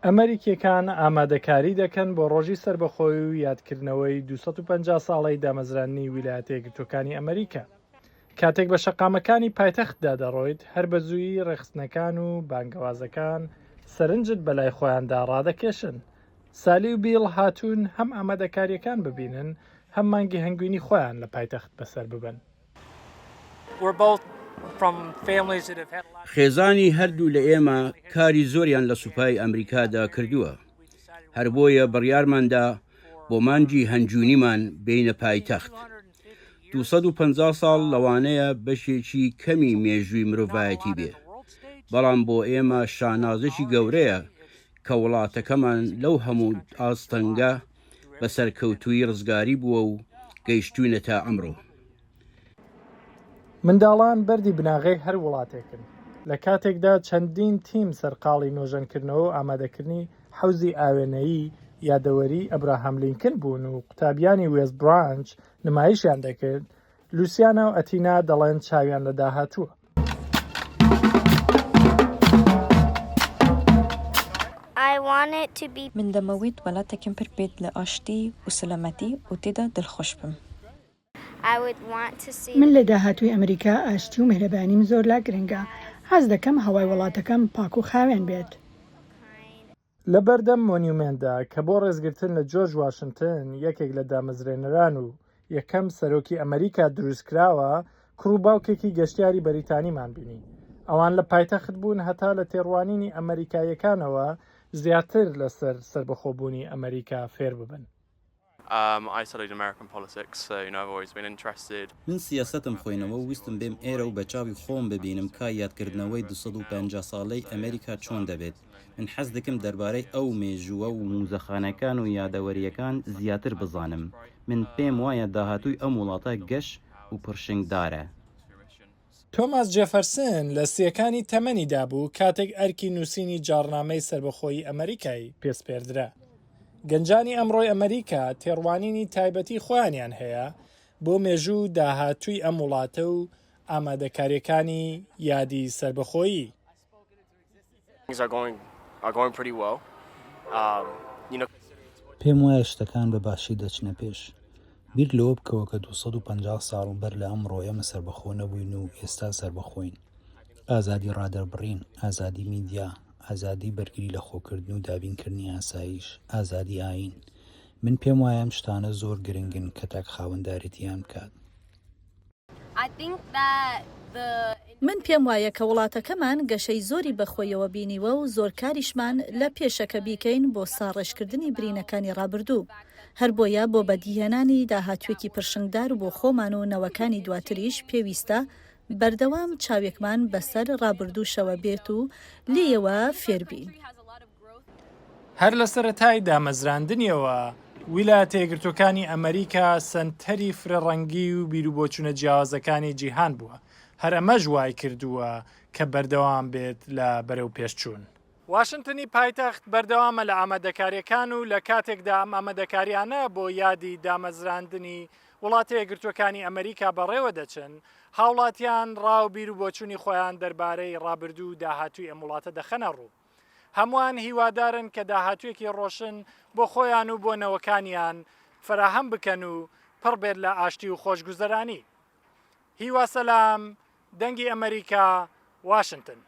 ئەمریکیەکان ئامادەکاری دەکەن بۆ ڕۆژی سەربەخۆی و یادکردنەوەی 250 ساڵەی دامەزرانی ویلایەتە یەکگرتووەکانی ئەمریکا. کاتێک بە شەقامەکانی پایتەختدا دەڕۆیت، هەر بەزوویی ڕێخستنەکان و بانگەوازەکان سەرنجت بەلای خۆیاندا ڕادەکێشن. سالی و بیڵ هاتوون هەم ئامادەکاریەکان ببینن، هەم مانگی هەنگوینی خۆیان لە پایتەخت بەسەر ببن. خێزانی هەردوو لە ئێمە کاری زۆریان لە سوپای ئەمریکادا کردووە. هەر بۆیە بڕیارماندا بۆ مانگی هەنجوونیمان بینە پایتەخت. 250 ساڵ لەوانەیە بەشێکی کەمی مێژووی مرۆڤایەتی بێ، بەڵام بۆ ئێمە شانازێکی گەورەیە کە وڵاتەکەمان لەو هەموو ئاستەنگە بە سەرکەوتووی ڕزگاری بووە و گەیشتوونە تا ئەمڕۆ. منداڵان بەردی بناغەی هەر وڵاتێکن. لە کاتێکدا چەندین تیم سەرقاڵی نۆژەنکردنەوە و ئامادەکردنی حەوزی ئاوێنەیی یادەوەری ئەبراهام لینکن بوون و قوتابیانی وێست برانچ نمایشیان دەکرد، لوسیانا و ئەتینا دەڵێن چاویان لە داهاتووە. من دەمەوێت وڵاتێکم پڕ بێت لە ئاشتی و سەلامەتی و تێدا دڵخۆش بم. من لە داهاتووی ئەمریکا ئاشتی و مهرەبانیم زۆر لا گرنگە. حەز دەکەم هەوای وڵاتەکەم پاک و خاوێن بێت. لە بەردەم مۆنیومێنتدا کە بۆ ڕێزگرتن لە جۆرج واشنتن یەکێک لە دامەزرێنەران و یەکەم سەرۆکی ئەمریکا دروستکراوە، کوڕوباوکێکی گەشتیاری بەریتانیمان بینی. ئەوان لە پایتەخت بوون هەتا لە تێڕوانینی ئەمریکایەکانەوە زیاتر لەسەر سەربەخۆبوونی ئەمریکا فێر ببن. من سیاستم خۆینەوە و ویستم بێم ئێرە و بە چاوی خۆم ببینم کا یادکردنەوەی 250 ساڵەی ئەمریکا چۆن دەبێت. من حەز دەکەم دەربارەی ئەو مێژووە و موزەخانەکان و یادەوەریەکان زیاتر بزانم. من پێم وایە داهاتووی ئەم وڵاتە گەش و پرشنگدارە. تۆماس جێفەرسن لە سیەکانی تەمەنیدا بوو کاتێک ئەرکی نووسینی جاڕنامەی سەربەخۆیی ئەمریکای پێسپێردرا. گەنجانی ئەمڕۆی ئەمریکا تێڕوانینی تایبەتی خۆیانیان هەیە بۆ مێژوو داهاتووی ئەم وڵاتە و ئامادەکاریەکانی یادی سەربەخۆیی. پێم وایە شتەکان بە باشی دەچنە پێش. بیر لەوە بکەوە کە 250 ساڵ و بەر لە ئەمڕۆ ئێمە سەربەخۆ نەبووین و ئێستا سەربەخۆین. ئازادی ڕادەربڕین، ئازادی میدیا، ئازادی بەرگری لە خۆکردن و دابینکردنی ئاسایش، ئازادی ئاین. من پێم وایە ئەم شتانە زۆر گرنگن کە تاک خاوەنداریەتیان بکات. من پێم وایە کە وڵاتەکەمان گەشەی زۆری بەخۆیەوە بینیوە و زۆر کاریشمان لە پێشەکە بیکەین بۆ ساڕێژکردنی برینەکانی ڕابردوو. هەر بۆیە بۆ بەدیهێنانی داهاتوێکی پرشنگدار و بۆ خۆمان و نەوەکانی دواتریش پێویستە بەردەوام چاوێکمان بەسەر ڕابردووشەوە بێت و لێیەوە فێربین. هەر لە سەرەتای دامەزراندنیەوە ویلایەتە یەکگرتووەکانی ئەمریکا سەنتەری فرەڕەنگی و بیرروبۆچوونە جیاوازەکانی جیهان بووە. هەر ئەمەش وای کردووە کە بەردەوام بێت لە بەرەو پێشچوون. واشنتنی پایتەخت بەردەوامە لە ئامادەکاریەکان و لە کاتێکدا ئەم ئامادەکاریانە بۆ یادی دامەزراندنی وڵاتە یەکگرتووەکانی ئەمریکا بەڕێوە دەچن، هاوڵاتیان ڕاو بیرروبۆچوونی خۆیان دەربارەی ڕابردوو و داهاتووی ئەم وڵاتە دەخەنە ڕوو. هەمووان هیوادارن کە داهاتوویەکی ڕۆشن بۆ خۆیان و بۆ نەوەکانیان فراهەم بکەن و پڕ بێت لە ئاشتی و خۆشگوزەرانی. هیوا سەلام، دەنگی ئەمریکا، واشنتن.